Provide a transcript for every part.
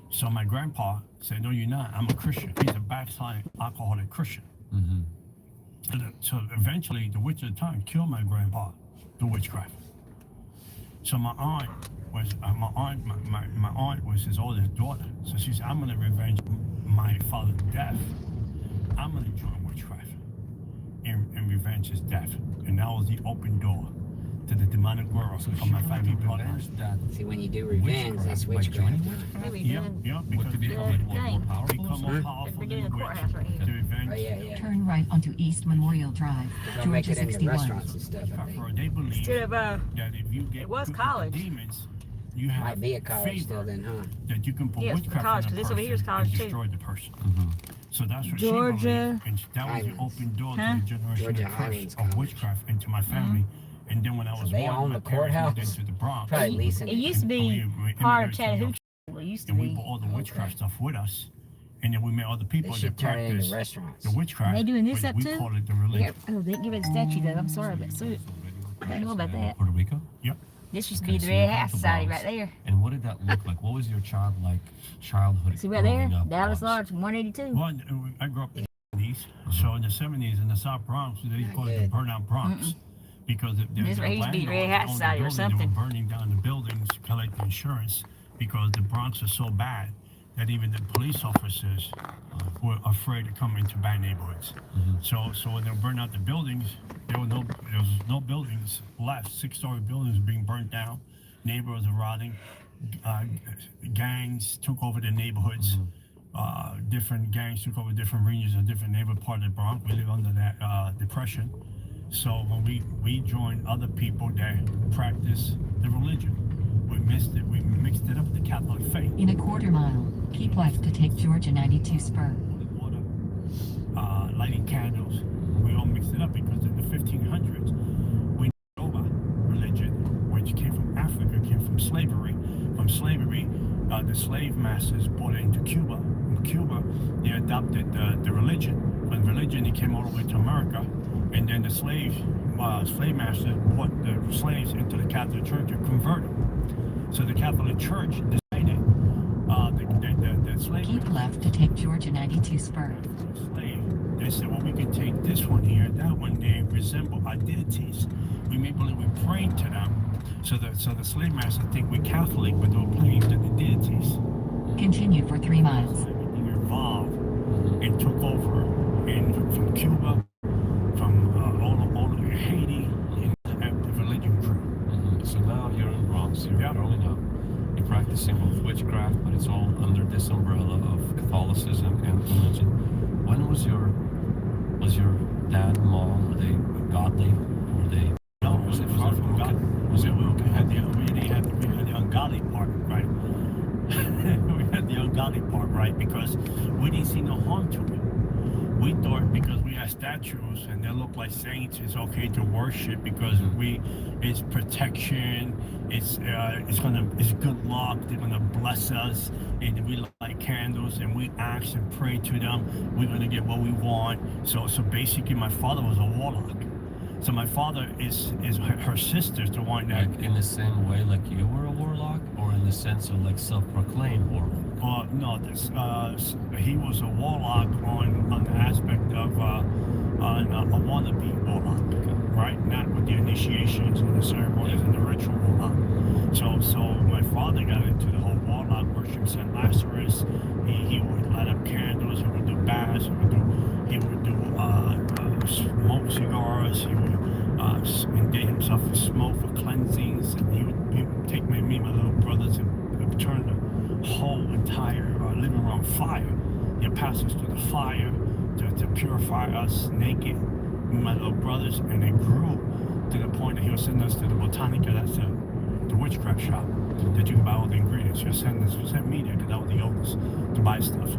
So my grandpa said, "No, you're not. I'm a Christian." He's a backsliding alcoholic Christian. Mm-hmm. So eventually, the witch of the time killed my grandpa, the witchcraft. So my aunt was his oldest daughter. So she said, "I'm going to revenge my father's death. I'm going to join witchcraft and revenge his death." And that was the open door to the demonic world of my family bloodline. See, when you do revenge, that's witchcraft. Maybe Yeah, doing yeah, Would because to they become more thing. powerful. become more powerful We're than doing the a witch courthouse right to here. revenge. Oh, yeah. Turn right onto East Memorial Drive, They'll make Georgia it into 61. restaurants and stuff, I think. They believe Instead of that if you get it was good with the college. demons, you have Might be a college still favor then, huh? that you can put Yeah, it's witchcraft college, in 'cause a this over here is person college, and too. destroy the person. Mm-hmm. So that's what Georgia she believed, and that was the Highlands. open door Huh? to the generation Georgia of curse Highlands of College. witchcraft into my family. And then when I was they born, own my the parents moved courthouse? into the Bronx. Probably leasing It used to And be we part of immigrated to Chattahoochee. It used to And we be. brought all the witchcraft Okay. stuff with us. And then we met other They people that should turn it practice into restaurants. the witchcraft. They doing this but up we too? call it the Yeah. religion. Oh, they didn't give it a statue though. I'm sorry, but so I didn't know about that. Puerto Rico? Yep. This used to Okay, be the so Red you Hat went to Society Bronx. right there. And what did that look like? What was your childhood See right there? growing up Dallas like? Lodge, 182. Well, I grew up in the 70s. So in the 70s in the South Bronx, they Not call it the good. Burnout Bronx. Because This right here used to be Red Hat Society or They something. were burning down the buildings to collect the insurance because the Bronx is so bad that even the police officers were afraid to come into bad neighborhoods. Mm-hmm. So when they burned out the buildings, there was no buildings left. 6-story buildings being burnt down. Neighborhoods are rotting. Gangs took over the neighborhoods. Different gangs took over different regions of different neighborhood part of the Bronx. We live under that depression. So when we joined other people that practice the religion, we mixed it up with the Catholic faith. In a quarter mile, keep left to take Georgia 92 spur. Water, lighting candles. We all mixed it up because in the 1500s, we over religion, which came from Africa, came from slavery. From slavery, the slave masters brought it into Cuba. In Cuba, they adopted the religion. From religion, it came all the way to America. And then the slave masters brought the slaves into the Catholic Church and converted. So the Catholic Church decided the slave Keep left to take Georgia 92 spur. slave. They said, well, we can take this one here, that one. They resemble our deities. We may believe we praying to them. So the slave masters think we're Catholic, but they're praying to the deities. Continue for 3 miles. Everything evolved and took over, and from Cuba, from all of Haiti, and the religion grew. Mm-hmm. So now you're in Bronx, you're Yeah. growing up, you're practicing both witchcraft, but it's all under this umbrella of Catholicism and religion. When was your dad and mom, were they godly? Were they? No, was it far from God? Was it We had the ungodly part, right? We had the ungodly part, right? Because we didn't see no harm to it. We thought because we had statues and they look like saints, it's okay to worship because it's protection, it's good luck. They're gonna bless us, and we light candles and we ask and pray to them. We're gonna get what we want. So basically, my father was a warlock. So my father is her sister's the one that. Like in the same way like you were a warlock, or in the sense of like self-proclaimed warlock? No, he was a warlock on the aspect of a wannabe warlock, right? Not with the initiations and the ceremonies and the ritual warlock. So my father got into the whole warlock worship, Saint Lazarus. He would light up candles. He would do baths. He would do smoke cigars. He would indate himself with smoke for cleansings, and he would take me and my little brothers and turn the whole entire living room on fire. He'd pass us through the fire to purify us naked, me and my little brothers, and it grew to the point that he'll send us to the Botanica. That's the witchcraft shop that you can buy all the ingredients. He'll send me there because I was the oldest to buy stuff,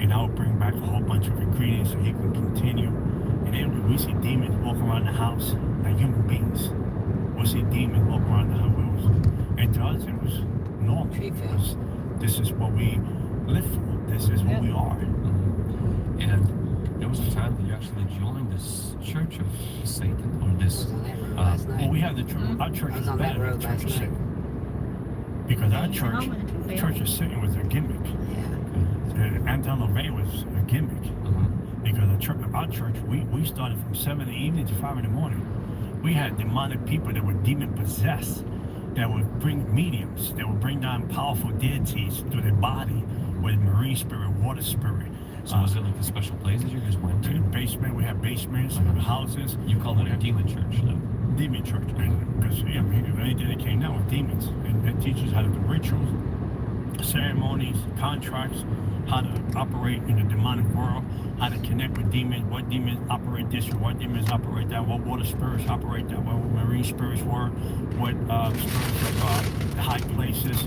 and I would bring back a whole bunch of ingredients so he can continue. And then we see demons walk around the house like human beings. We'll see demons walk around the house. And to us, it was normal. Because this is what we live for. This is who we are. Mm-hmm. And there was a time that you actually joined this Church of Satan, or this. Well, we have the church. Our church is better than the Church of Satan. Because our church of Satan was a gimmick. was a gimmick. Because our church, we started from 7 in the evening to 5 in the morning. We had demonic people that were demon possessed, that would bring mediums, that would bring down powerful deities through their body with marine spirit, water spirit. So was it like a special place that you guys went In to? the basement, we have basements, we have houses. You call it a demon church, though. Demon church, because I mean, if anything that came down with demons, and it teaches how to do rituals, ceremonies, contracts, how to operate in the demonic world, how to connect with demons, what demons operate this way, what demons operate that, what water spirits operate that, what marine spirits were, what spirits of the high places,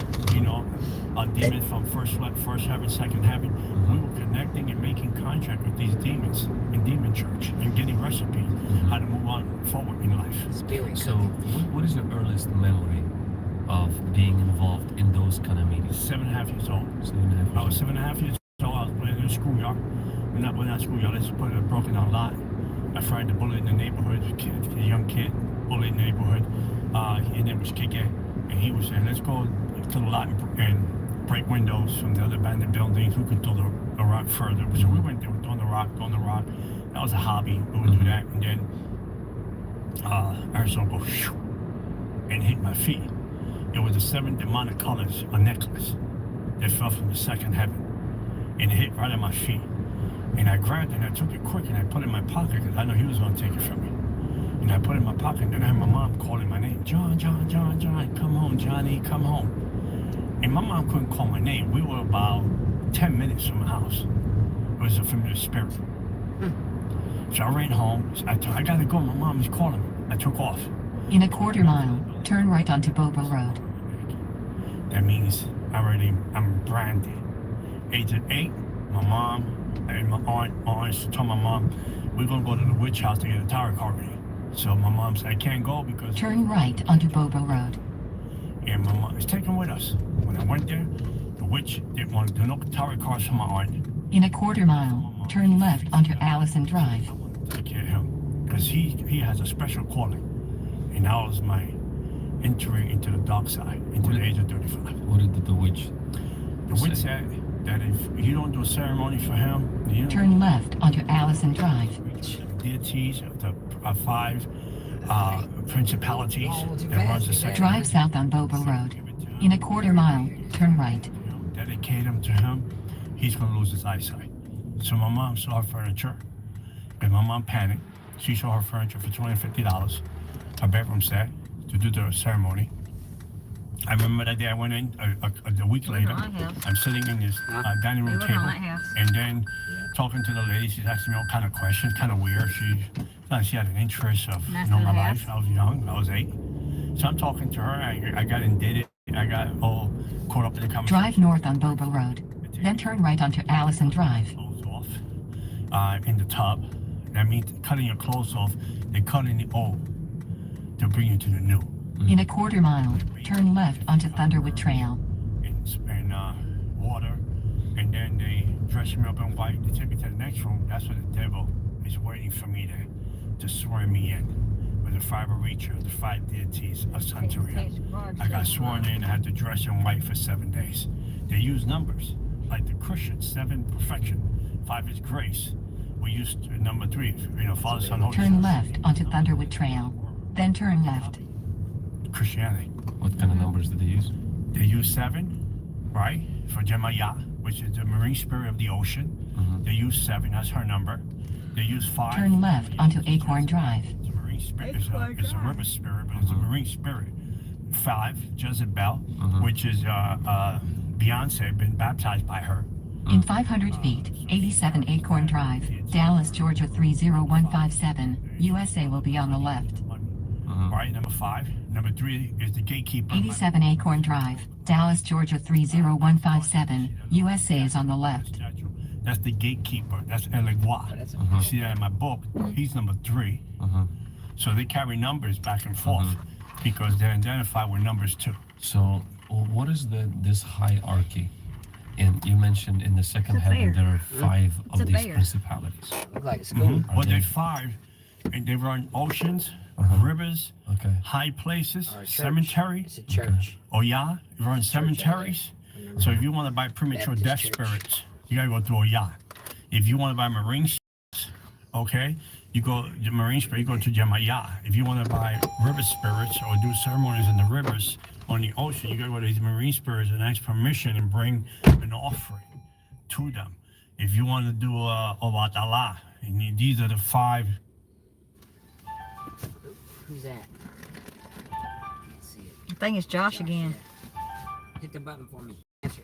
demons from first heaven, second heaven. We were connecting and making contract with these demons in demon church and getting recipes how to move on forward in life. Spirit. So what is your earliest memory of being involved in those kind of meetings? 7.5 years old. 7.5 I was years 7.5 years old. I was playing in a schoolyard. Well, not schoolyard. Let's put it a broken down lot. I fired the bullet in the neighborhood. A young kid, bullet in the neighborhood. His name was Kike, and he was saying, "Let's go to the lot and break windows from the other abandoned buildings. Who could throw the rock further?" So we went there, throwing the rock. That was a hobby. We would do that, and then Arizona go shoo, and hit my feet. It was the 7 demonic colors, a necklace that fell from the second heaven, and it hit right at my feet. And I grabbed it and I took it quick and I put it in my pocket because I know he was going to take it from me. And I put it in my pocket, and then I had my mom calling my name, John, come home, Johnny, come home. And my mom couldn't call my name. We were about 10 minutes from the house. It was a familiar spirit. So I ran home. I gotta go. My mom is calling me. I took off. In a quarter mile, turn right onto Bobo Road. That means I'm branded. Age of 8, my mom and my aunt told my mom, we're gonna go to the witch house to get a tarot card reading. So my mom said, I can't go because Turn right onto Bobo Road. and my mom is taking with us. When I went there, the witch didn't want to do no tarot cards for my aunt. In a quarter mile, turn left onto Allison Drive. I wanted to take care of him because he has a special calling. And that was my entry into the dark side, into the age of 35. What did the witch The witch said that if you don't do a ceremony for him, you Turn left onto Allison Drive. deities of the 5 principalities Oh, too that runs the fast, second. Drive south on Bobo Road. In a quarter mile, turn right. Dedicate him to him, he's going to lose his eyesight. So my mom saw her furniture, and my mom panicked. She saw her furniture for $250, her bedroom set, to do the ceremony. I remember that day I went in a week later. I'm sitting in this dining room table, and then talking to the lady. She's asking me all kind of questions, kind of weird. She had an interest of knowing my life. I was young. I was 8. So I'm talking to her. I got indebted. I got all caught up in the conversation. Drive north on Bobo Road. Then turn right onto Allison Drive. Clothes off in the tub. That means cutting your clothes off. They cut in the old to bring you to the new. In a quarter mile, turn left onto Thunderwood Trail. And water, and then they dress me up in white. They take me to the next room. That's where the devil is waiting for me to swear me in with the 5 Orisha, the 5 deities of Santeria. I got sworn in. I had to dress in white for 7 days. They use numbers like the Christians. 7 perfection, 5 is grace. We used number 3. Father, Son, Holy Turn Spirit. left onto Thunderwood Trail. Then turn left. Christianity. What kind of numbers did they use? They use 7, right, for Jemaya, which is the marine spirit of the ocean. They use 7, that's her number. They use 5. Turn left onto Acorn Drive. It's a marine spirit. It's a river spirit, but it's a marine spirit. 5, Jezebel, which is Beyonce, been baptized by her. In 500 feet, 87 Acorn Drive, Dallas, Georgia 30157, USA will be on the left. Right, number 5. Number 3 is the gatekeeper. 87 Acorn Drive, Dallas, Georgia 30157, USA is on the left. That's the gatekeeper. That's Elegua. You see that in my book? He's number 3. So they carry numbers back and forth because they're identified with numbers too. So what is this hierarchy? And you mentioned in the second It's a heaven bear. there are 5 It's of a these bear. principalities. Look like a school. Well, there's 5, and they run oceans, rivers, Okay. high places, Or a church. cemetery. It's a church. Oya, you run cemeteries. So if you want to buy premature Baptist death church. spirits, you gotta go through Oya. If you want to buy marine spirits, okay, you go to marine spirit. You go to Jamaya. If you want to buy river spirits or do ceremonies in the rivers on the ocean, you got to go to these marine spirits and ask permission and bring an offering to them. If you want to do Obatala, these are the 5. Who's that? Let's see it. I think it's Josh again. Hit the button for me. Answer.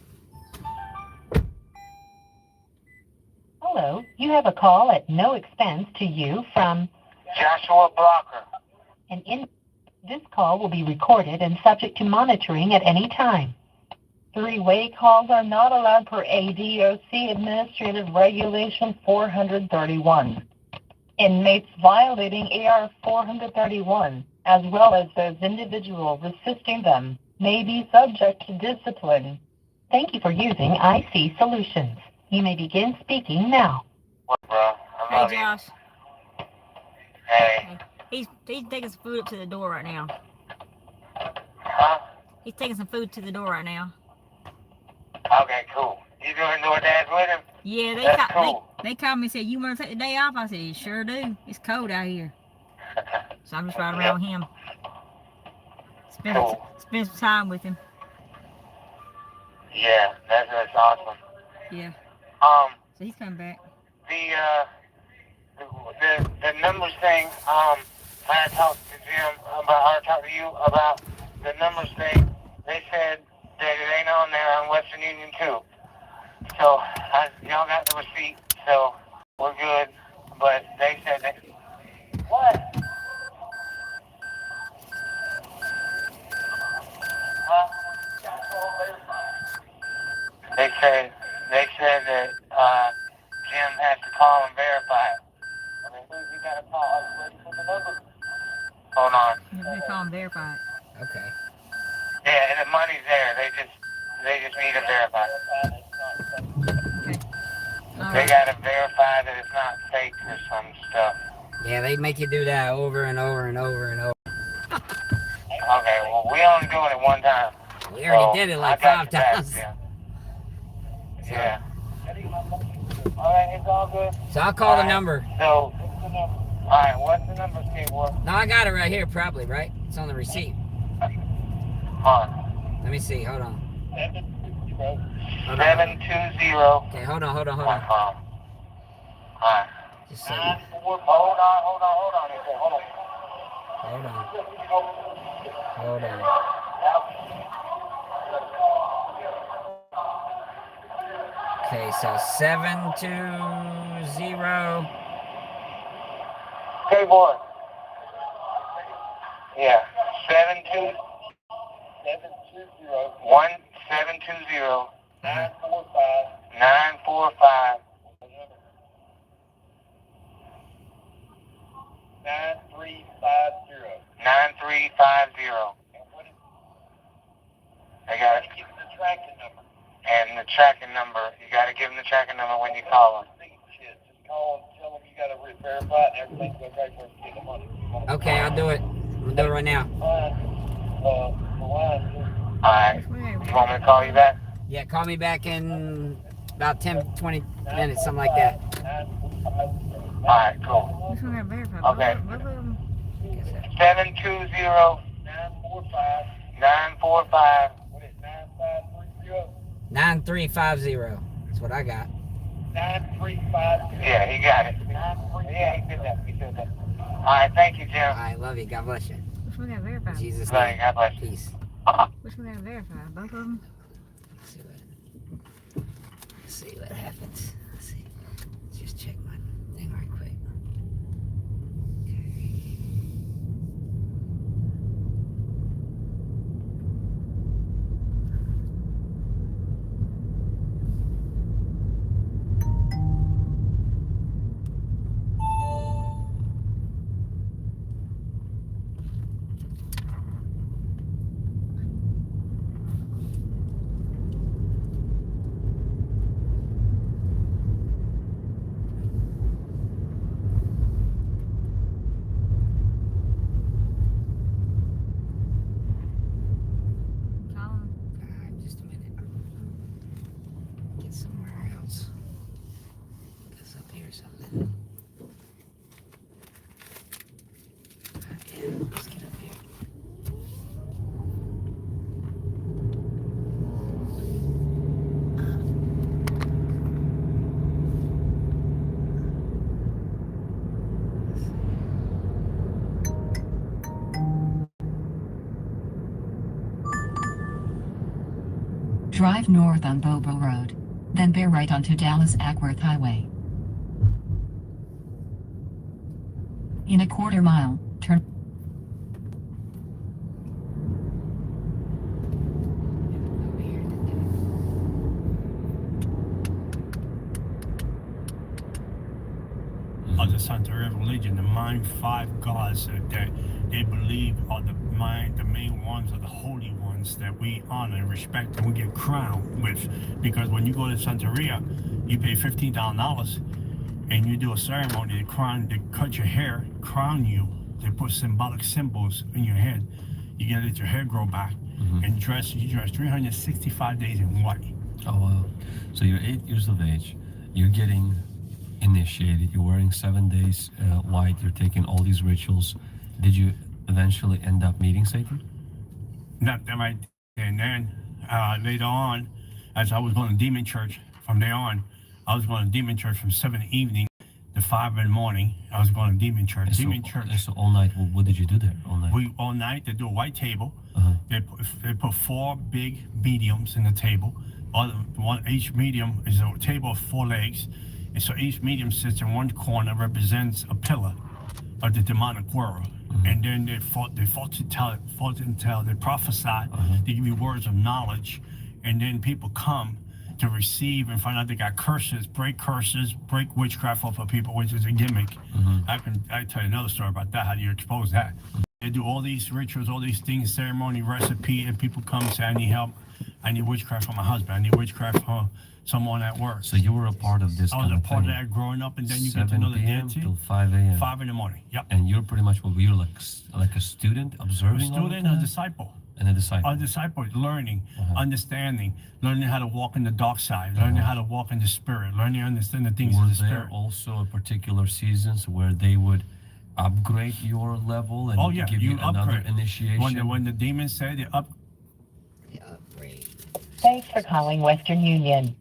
Hello, you have a call at no expense to you from Joshua Blocker. This call will be recorded and subject to monitoring at any time. Three-way calls are not allowed per ADOC Administrative Regulation 431. Inmates violating AR 431, as well as those individuals assisting them, may be subject to discipline. Thank you for using IC Solutions. You may begin speaking now. What, bro? I Hey, love you. Josh. Hey. He's taking some food up to the door right now. Huh? He's taking some food to the door right now. Okay, cool. You doing DoorDash with him? Yeah, That's cool. they called me and said, you want to take the day off? I said, sure do. It's cold out here. So I'm just riding around with him. Cool. Spend some time with him. Yeah, that's awesome. Yeah. So he's coming back. The numbers thing, I talked to Jim about, I talked to you about the numbers thing. They said that it ain't on there on Western Union too. So, y'all got the receipt, so we're good. But they said that. What? Huh? They said that Jim has to call and verify it. I mean, who's he got to call? Are you ready for the number? Hold on. They call him verify it. Okay. Yeah, and the money's there. They just need to verify it. Okay. All They right. got to verify that it's not fake or some stuff. Yeah, they make you do that over and over and over and over. Okay, well, we only doing it one time. We already So, did it like I got 5 your back, times. Yeah. Alright, it's all good. So I'll call the number. So, alright, what's the number, Skateboard? No, I got it right here, probably, right? It's on the receipt. On. Let me see. Hold on. 720. Okay, hold on. Alright. Just a second. Hold on. He said, Hold on. Okay, so 720. Skateboard. Yeah. 720. 945. 9350. They got it. And the tracking number. You got to give them the tracking number when you call them. Okay, I'll do it. I'll do it right now. Alright. You want me to call you back? Yeah, call me back in about 10, 20 minutes, something like that. Alright, cool. Which one got verified? Okay. Both of them? 720 945 9350. That's what I got. 9350. Yeah, he got it. Yeah, he did that. Alright, thank you, Jim. I love you. God bless you. Which one got verified? In Jesus' Bye, name. God bless you. Peace. Which one got verified? Both of them? Let's see what happens. Let's see. Let's just check my thing right quick. Drive north on Bobo Road. Then bear right onto Dallas Ackworth Highway. In a quarter mile, turn. Over here. Of the Santeria religion, the main 5 gods that they believe are the main ones are the holy ones that we honor and respect and we get crowned with. Because when you go to Santeria, you pay $15,000 and you do a ceremony. They cut your hair, crown you. They put symbolic symbols in your head. You get let your hair grow back and you dress 365 days in white. Oh wow! So you're 8 years of age. You're getting initiated. You're wearing 7 days white. You're taking all these rituals. Did you eventually end up meeting Satan? Not that right. And then later on, as I was going to demon church, from there on, I was going to demon church from 7 in the evening to 5 in the morning. I was going to demon church. And so all night, what did you do there all night? All night they do a white table. They put 4 big mediums in the table. Each medium is a table of 4 legs, and so each medium sits in one corner, represents a pillar of the demonic world. And then they fortune tell, they prophesy, they give you words of knowledge, and then people come to receive and find out they got curses, break witchcraft off of people, which is a gimmick. I tell you another story about that, how do you expose that. They do all these rituals, all these things, ceremony, recipe, and people come and say, I need help, I need witchcraft for my husband, I need witchcraft for someone at work. So you were a part of this I was kind a of part thing. of that growing up, and then you get to know the 7 p.m. deity. till 5 a.m. 5 in the morning, yep. And you're pretty much you're like a student observing. A all of student, a that? disciple. And a disciple. A disciple, learning, understanding, learning how to walk in the dark side, learning how to walk in the spirit, learning to understand the things of the Were there spirit. also a particular seasons where they would upgrade your level and give you another upgrade. initiation? When the demons say they up. The upgrade. Thanks for calling Western Union.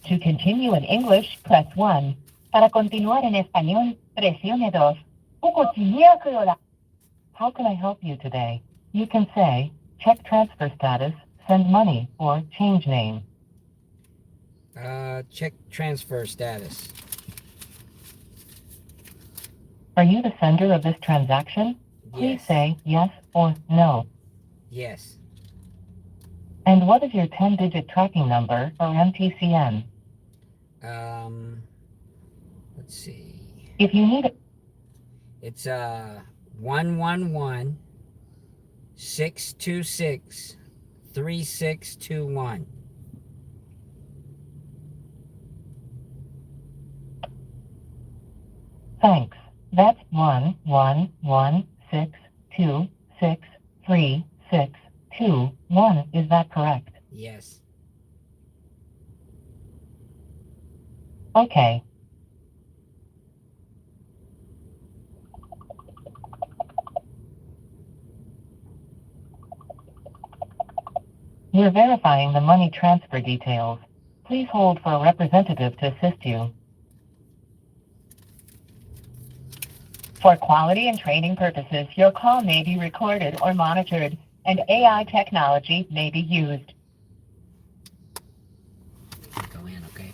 To continue in English, press 1. Para continuar en español, presione 2. How can I help you today? You can say, check transfer status, send money, or change name. Check transfer status. Are you the sender of this transaction? Please Yes. say yes or no. Yes. And what is your 10-digit tracking number, or MTCN? Let's see. If you need It's 111 626 3621. Thanks. That's 111626361. Is that correct? Yes. Okay. We're verifying the money transfer details. Please hold for a representative to assist you. For quality and training purposes, your call may be recorded or monitored, and AI technology may be used. Go in, okay?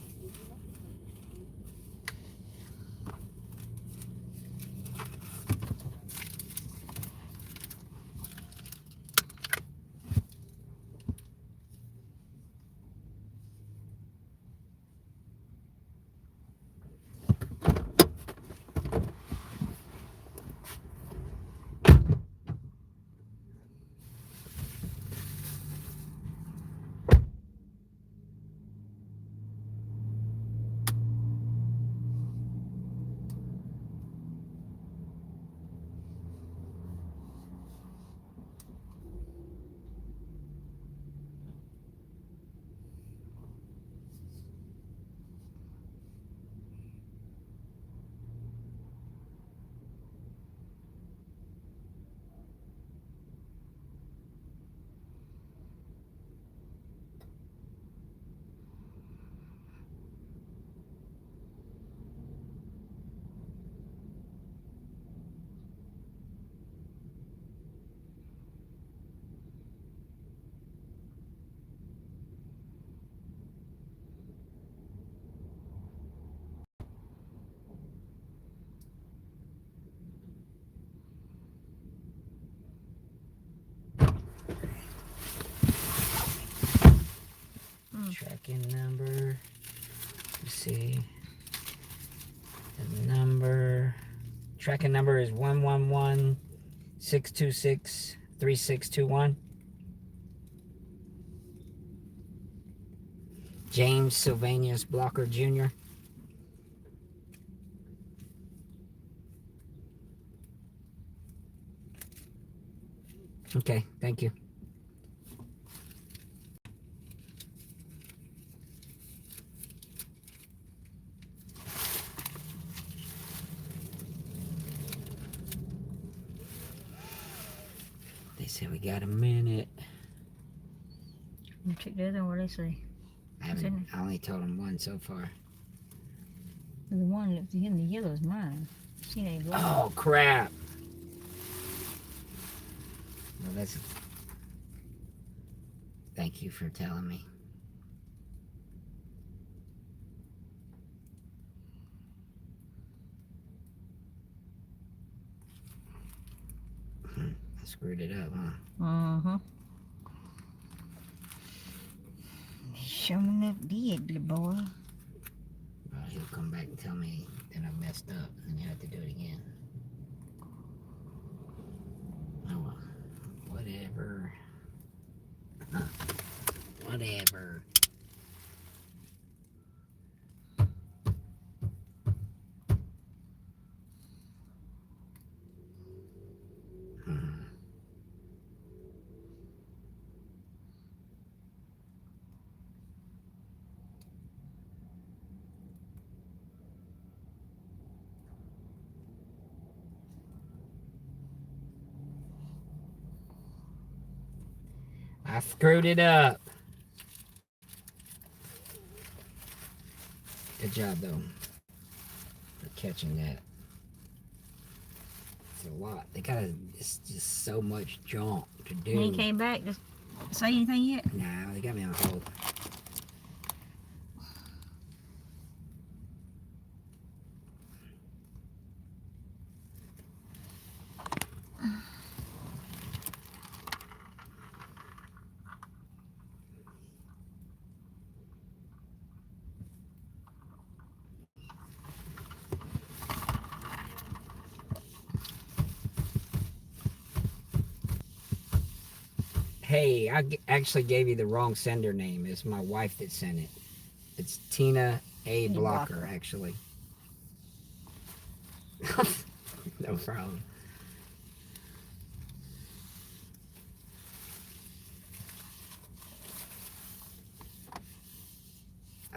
number. Let's see. The number. Tracking number is 111-626-3621. James Sylvanus Blocker Jr. Okay, thank you. They said we got a minute. You check the other one, what they say. I only told them one so far. The one that's in the yellow is mine. She ain't black. Oh crap! Well, that's. Thank you for telling me. I screwed it up, huh? Mm-hmm. Sure enough did, little boy. Well, he'll come back and tell me that I messed up, and you have to do it again. Oh well, whatever. Whatever. I screwed it up. Good job, though, for catching that. It's a lot. It's just so much junk to do. He came back to say anything yet? Nah, they got me on hold. Hey, I actually gave you the wrong sender name. It's my wife that sent it. It's Tina A. Blocker, actually. No problem.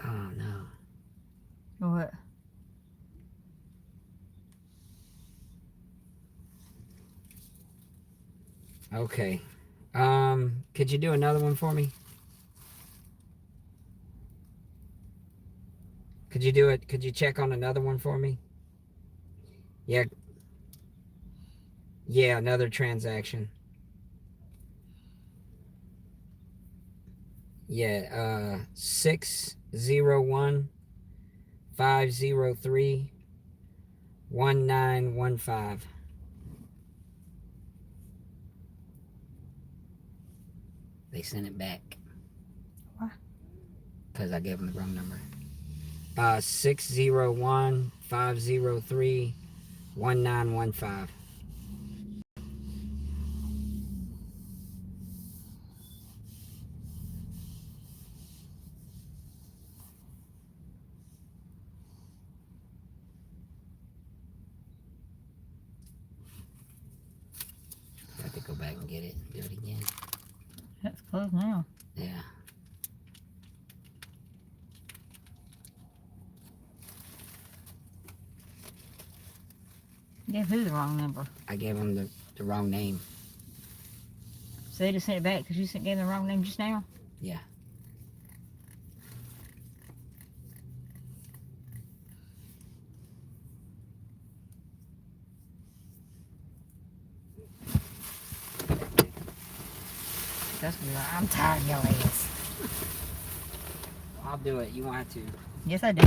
Oh, no. What? Okay. Could you do another one for me? Could you do it? Could you check on another one for me? Yeah. Yeah, another transaction. Yeah, 601-503-1915. They sent it back. What? Because I gave them the wrong number. 601-503-1915. I have to go back and get it and do it again. That's close now. Yeah. Gave who the wrong number? I gave them the wrong name. So they just sent it back because you gave them the wrong name just now? Yeah. That's what I'm tired of your ass. I'll do it. You won't have to. Yes, I do.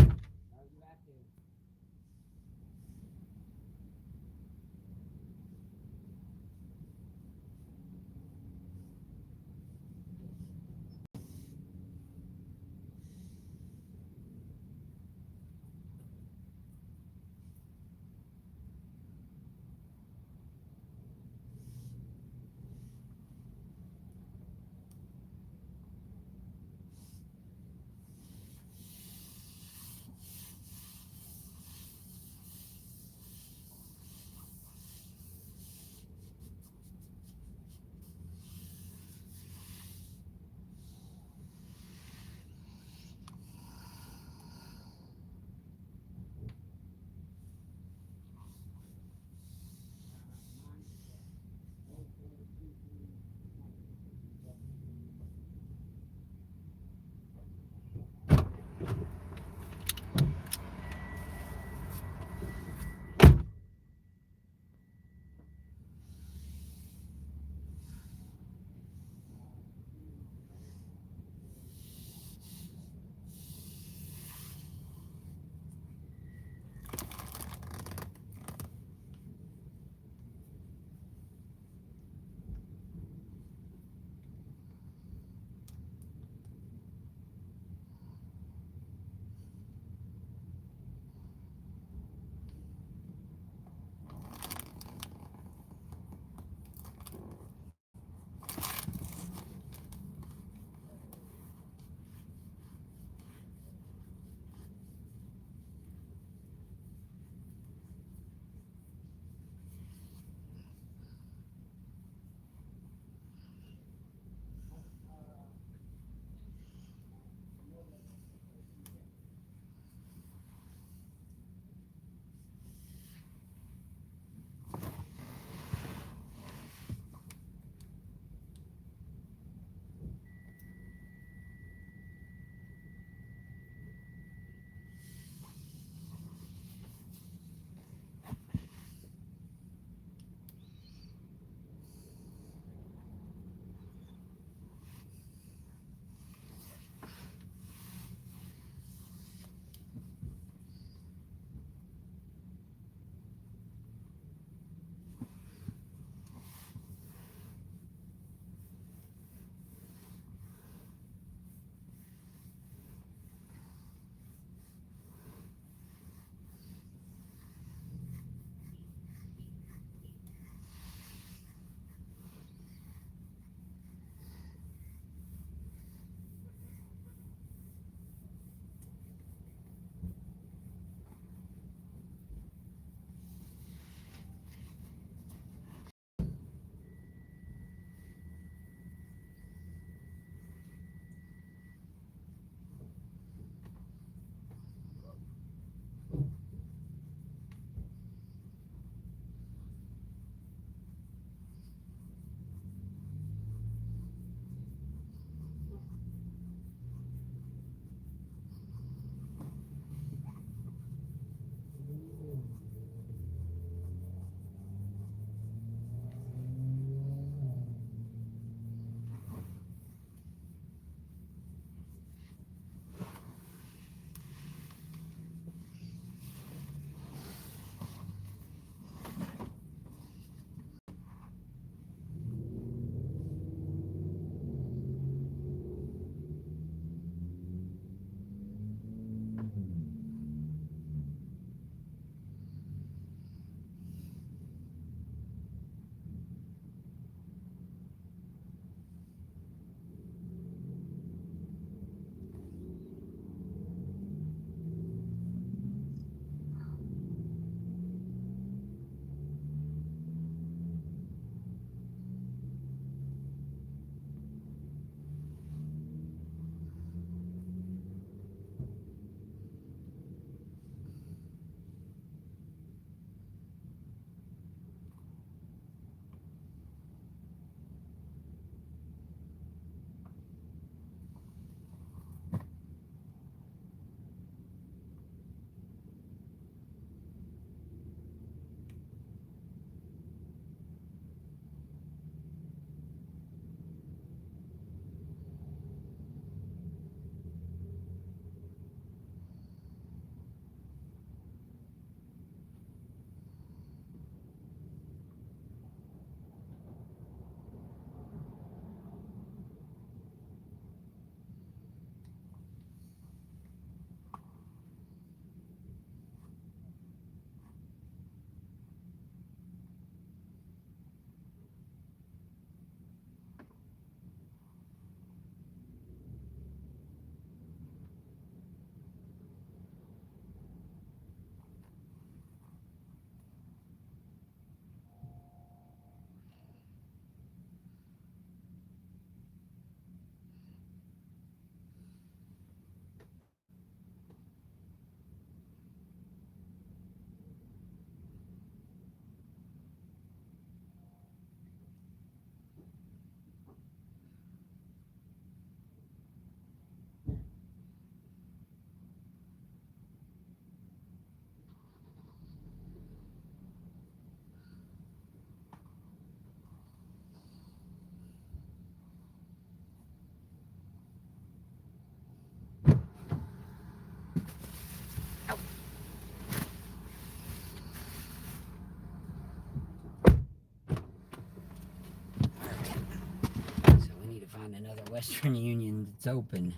It's open.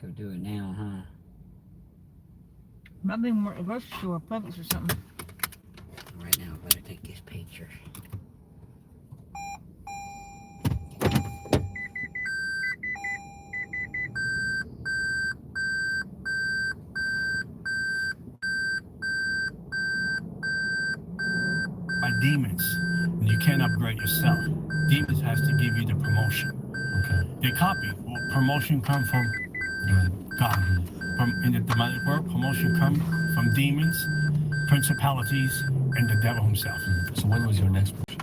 Go do it now, huh? Might be more at the grocery store, Publix or something. Right now, I better take this picture. By demons. You can't upgrade yourself. Demons has to give you the promotion. Okay. They copy. Well, promotion come from Good. God. From in the demonic world, promotion come from demons, principalities, and the devil himself. So when was your next push?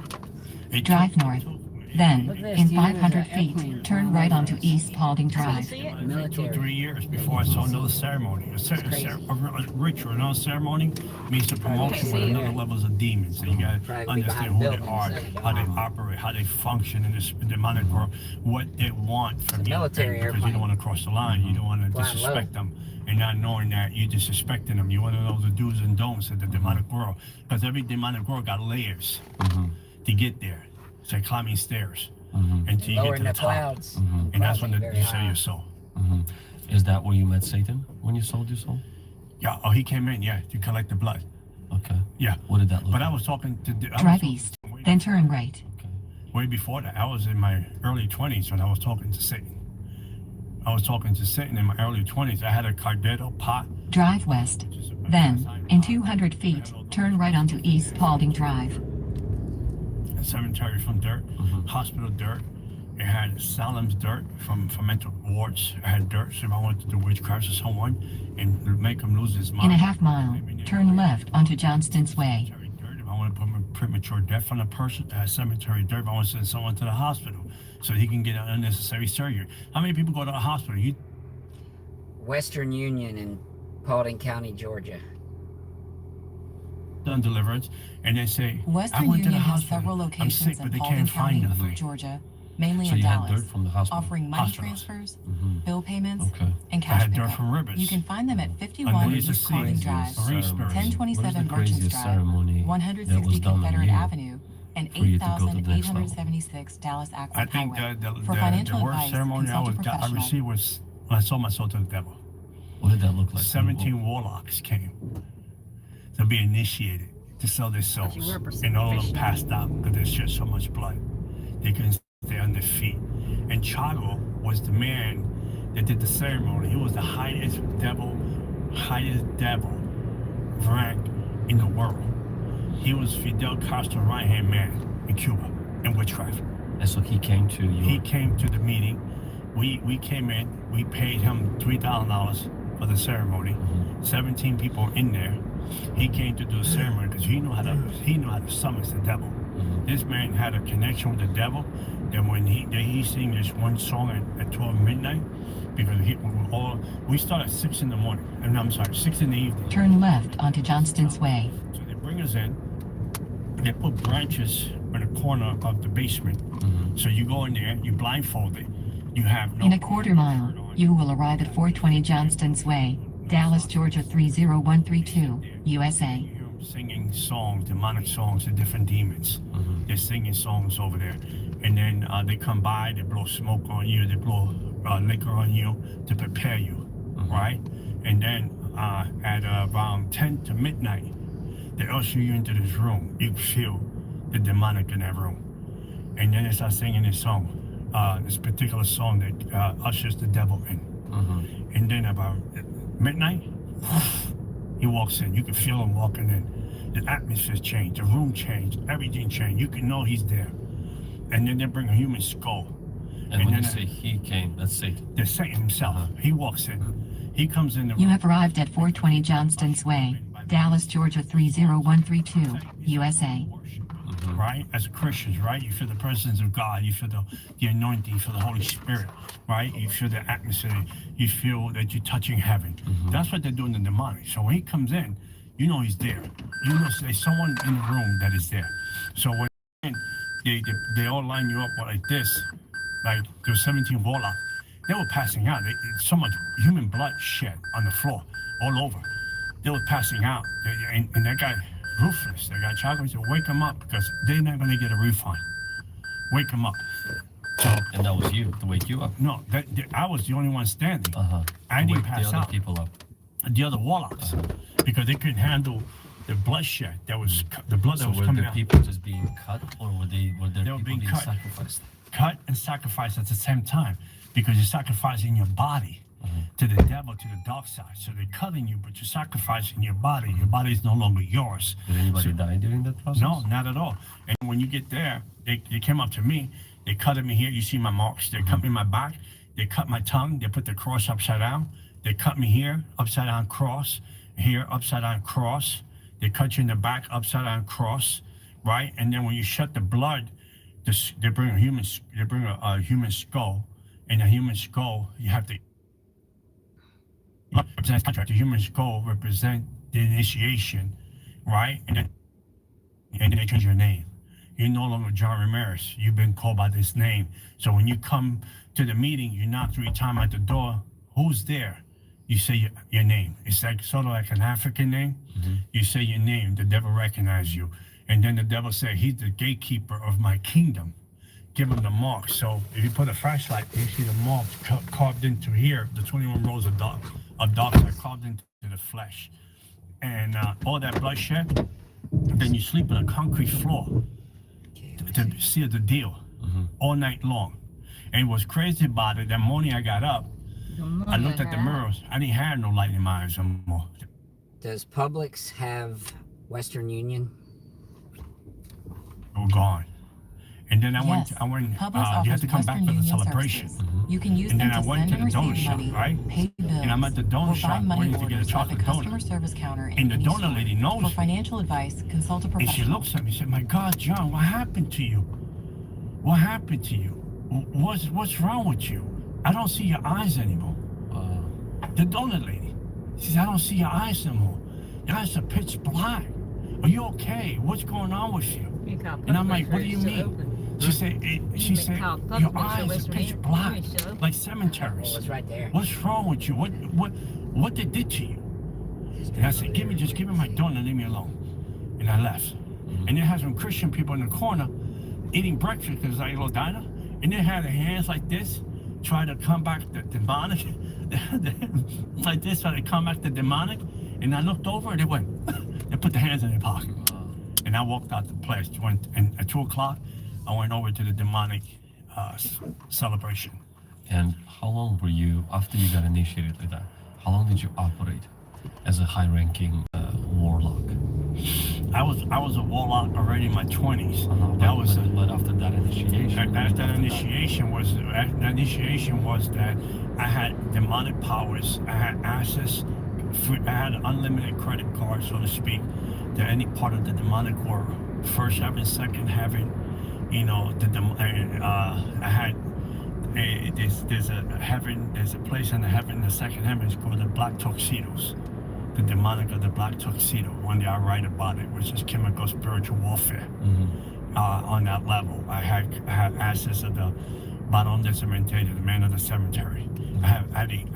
It Drive took- north. took- Then, Look at this, in dude, there's 500 an feet, airplane turn flying right right onto by. East Paulding So you Drive. see it? It took 2 or Military. 3 years before I saw another ceremony. A ritual, another ceremony means the promotion see with it. another levels of demons. So you gotta Privately understand behind who they are, buildings. how they operate, how they function in this demonic world, what they want from It's a you. military Because you airplane. don't want to cross the line. You don't want to Flying low. disrespect them. And not knowing that you're disrespecting them. You want to know the do's and don'ts of the demonic world. Because every demonic world got layers to get there. It's like climbing stairs. Until you Lower get in to the the top. clouds. And that's when Very you sell high. your soul. Is that where you met Satan when you sold your soul? Yeah, oh, he came in, yeah, to collect the blood. Okay. Yeah. What did that look But like? I was talking to... Drive east, then turn right. Okay. Way before that, I was in my early 20s when I was talking to Satan. I was talking to Satan in my early 20s. I had a Cardetto pot. Drive west. Then, in 200 feet, turn right onto East Paulding Drive. A cemetery from dirt, hospital dirt. It had Salem's dirt from mental wards. I had dirt, so if I wanted to do witchcraft to someone and make him lose his mind. In a half mile, turn left onto Johnston's Way. Cemetery dirt. If I want to put premature death on a person, cemetery dirt. If I want to send someone to the hospital so he can get an unnecessary surgery. How many people go to the hospital? You Western Union in Paulding County, Georgia. done deliverance, and they say, I Western went to the Union has hospital. several I'm locations sick, but in they Paulding can't find County, nothing. Georgia, mainly So in you had Dallas, dirt from the hospital. offering money Hospitals. transfers, Mm-hmm. bill payments, Okay. and I cash had dirt pickup. from rivers. You can find them at 51 Underneath the East Paulding sea. Drive, Three spirits. 1027 What is the Merchants craziest Drive, ceremony that was 160 done on Confederate you Avenue, and for you to go to the next level? 8876 Dallas I Acworth think Highway. the For financial worst advice, ceremony consult a I professional. received was when I sold my soul to the devil. What did that look like? 17 warlocks came to be initiated to sell their souls. you were And all of them fishing. passed out because there's just so much blood. They couldn't stay on their feet. And Chago was the man that did the ceremony. He was the highest devil rank in the world. He was Fidel Castro's right-hand man in Cuba in witchcraft. And so he came to you. He came to the meeting. We came in. We paid him $3,000 for the ceremony. 17 people in there. He came to do a ceremony because he knew how to summon the devil. This man had a connection with the devil. That when he sing this one song at 12 midnight, because we start at 6 in the morning. And I'm sorry, 6 in the evening. Turn left onto Johnston's Way. So they bring us in. They put branches in the corner of the basement. So you go in there, you blindfolded. You have no In a quarter mile, you will arrive at 420 Johnston's Way, Dallas, Georgia 30132, USA. You hear 'em singing songs, demonic songs to different demons. They're singing songs over there. And then they come by, they blow smoke on you, they blow liquor on you to prepare you, right? And then at around 10 to midnight, they usher you into this room. You feel the demonic in that room. And then they start singing this song, this particular song that ushers the devil in. And then about midnight, he walks in. You can feel him walking in. The atmosphere changed, the room changed, everything changed. You can know he's there. And then they bring a human skull. And when then you say he came, that's Satan. the Satan himself, he walks in. He comes in the You room. have arrived at 420 Johnston's Way, Dallas, Georgia 30132, USA. Right? As Christians, right? You feel the presence of God. You feel the anointing. You feel the Holy Spirit, right? You feel the atmosphere. You feel that you're touching heaven. That's what they're doing in the demonic. So when he comes in, you know he's there. You know there's someone in the room that is there. So when they all line you up like this, like there's 17 warlocks. They were passing out. So much human blood shed on the floor, all over. They were passing out. And that guy, Rufus, that guy Chaco, said, wake them up because they're not going to get a refund. Wake them up. And that was you to wake you up. No, I was the only one standing. Uh-huh. I To didn't wake pass the other out. people up. The other warlocks, because they couldn't handle the bloodshed that was the blood that So was were coming the out. people just being cut, or were there They were people being being cut. sacrificed? Cut and sacrifice at the same time, because you're sacrificing your body to the devil, to the dark side. So they're cutting you, but you're sacrificing your body. Your body is no longer yours. Did anybody die during that process? No, not at all. And when you get there, they came up to me. They cutted me here. You see my marks. They cut me in my back. They cut my tongue. They put the cross upside down. They cut me here, upside down cross. Here, upside down cross. They cut you in the back, upside down cross, right? And then when you shut the blood, they bring a human. They bring a human skull, and a human skull you have to. The human skull represent the initiation, right? And then they change your name. You're no longer John Ramirez. You've been called by this name. So when you come to the meeting, you knock 3 times at the door. Who's there? You say your name. It's like sort of like an African name. You say your name. The devil recognizes you, and then the devil said, "He's the gatekeeper of my kingdom." Give him the mark. So if you put a flashlight, you see the mark carved into here. The 21 rows of dark are carved into the flesh, and all that bloodshed. Then you sleep on a concrete floor to seal the deal all night long. And what's crazy about it, that morning I got up, I looked at the mirrors. I didn't have no light in my eyes anymore. Does Publix have Western Union? They were gone. And then I Yes. went. Publix You had to come offers back Western for the Union celebration. services. You can use And them then I to went send to and the donut receive shop, money, right? pay bills, And I'm at the donut or shop buy money waiting to get a orders at the chocolate customer donut. service counter in And the any donut store. lady knows For me. financial advice, consult a And she professional. looks at me and said, "My God, John, what happened to you? What happened to you? What's wrong with you? I don't see your eyes anymore." The donut lady. She says, "I don't see your eyes anymore. Your eyes are pitch black. Are you okay? What's going on with you?" And I'm like, "What do you mean?" She said, "Your eyes are pitch black, like cemeteries. Oh, it's right there. What's wrong with you? What they did to you?" And I said, just give me my donut, leave me alone." And I left. And they had some Christian people in the corner eating breakfast because I was diner. And they had their hands like this, try to combat the demonic. Like this, try to combat the demonic. And I looked over and they went, they put their hands in their pocket. And I walked out the place. And at 2 o'clock, I went over to the demonic celebration. And how long were you, after you got initiated like that, how long did you operate as a high-ranking warlock? I was a warlock already in my 20s. But after that initiation. That initiation was that I had demonic powers. I had access. I had an unlimited credit card, so to speak, to any part of the demonic world. First heaven, second heaven. You know, I had there's a heaven. There's a place in the heaven. The second heaven is called the Black Tuxedos. The demonic of the Black Tuxedo. One day I write about it, which is chemical spiritual warfare. On that level, I had access of the Baron de Cementerio, the man of the cemetery. I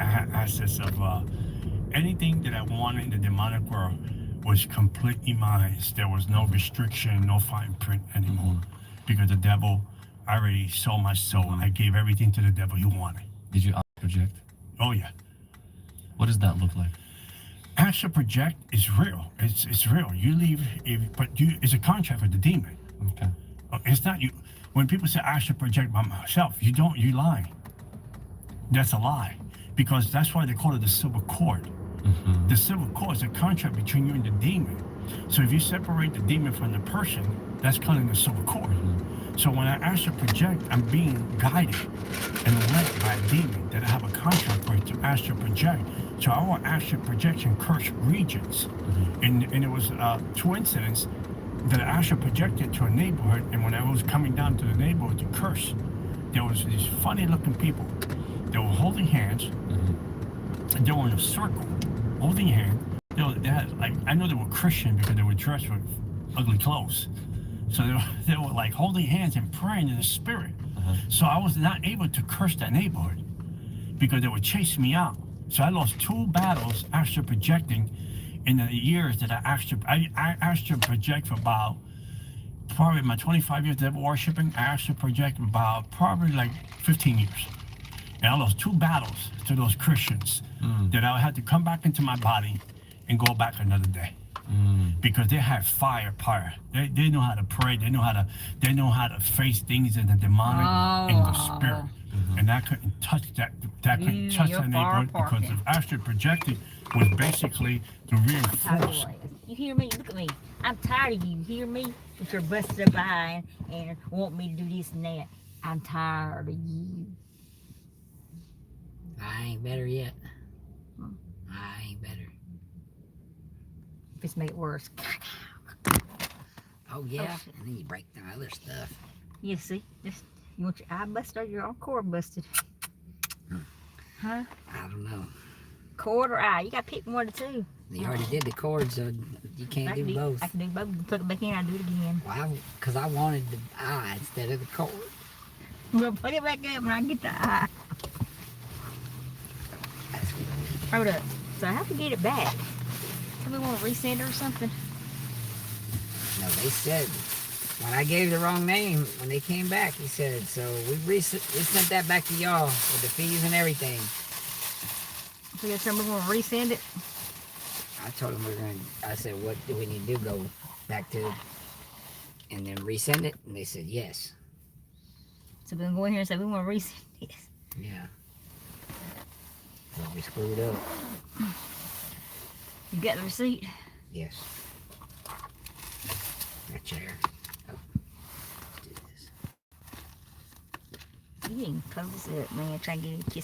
had access of anything that I wanted in the demonic world was completely mine. There was no restriction, no fine print anymore, because the devil already sold my soul. I gave everything to the devil he wanted. Did you project? Oh yeah. What does that look like? Astral project is real. It's real. You leave, it's a contract with the demon. Okay. It's not you. When people say astral project by myself, you lying. That's a lie, because that's why they call it the silver cord. The silver cord is a contract between you and the demon. So if you separate the demon from the person, that's calling the silver cord. So when I astral project, I'm being guided and led by a demon that I have a contract with to astral project. So our astral projection cursed regions. And it was 2 incidents that I astral projected to a neighborhood, and when I was coming down to the neighborhood to curse, there was these funny looking people. They were holding hands, and they were in a circle, holding hands. They had, like, I know they were Christian because they were dressed with ugly clothes. So they were like holding hands and praying in the spirit. So I was not able to curse that neighborhood because they would chase me out. So I lost 2 battles astral projecting in the years that I astral project for about probably my 25 years of worshiping, I actually project about probably like 15 years. And I lost 2 battles to those Christians that I had to come back into my body and go back another day. Because they have fire. They know how to pray. They know how to face things in the demonic in the spirit. And I couldn't touch that. That couldn't touch you're that far neighborhood apart because then. the astral projecting was basically to reinforce. You hear me? Look at me. I'm tired of you. Hear me? With your busted up eye and want me to do this and that. I'm tired of you. I ain't better yet. I ain't better. Just make it worse. Oh yeah, shit. and then you break the other stuff. You see? Just, you want your eye busted or your cord busted? Huh? I don't know. Cord or eye? You gotta pick one or two. You already did the chord, so you can't I do can both. I can do both. Put it back in, I'll do it again. Well, because I wanted the eye instead of the chord. We'll put it back up when I get the eye. Hold up. So I have to get it back. Somebody want to resend it or something? No, they said when I gave the wrong name when they came back, he said so we sent that back to y'all with the fees and everything. So you got somebody want to resend it? I told them I said, what do we need to do? Go back to and then resend it, and they said yes. So we're gonna go in here and say we want to resend this. Yeah. Well, we screwed up. You got the receipt? Yes. That chair. Oh. Let's do this. You didn't close it up, man. Try to get a kiss.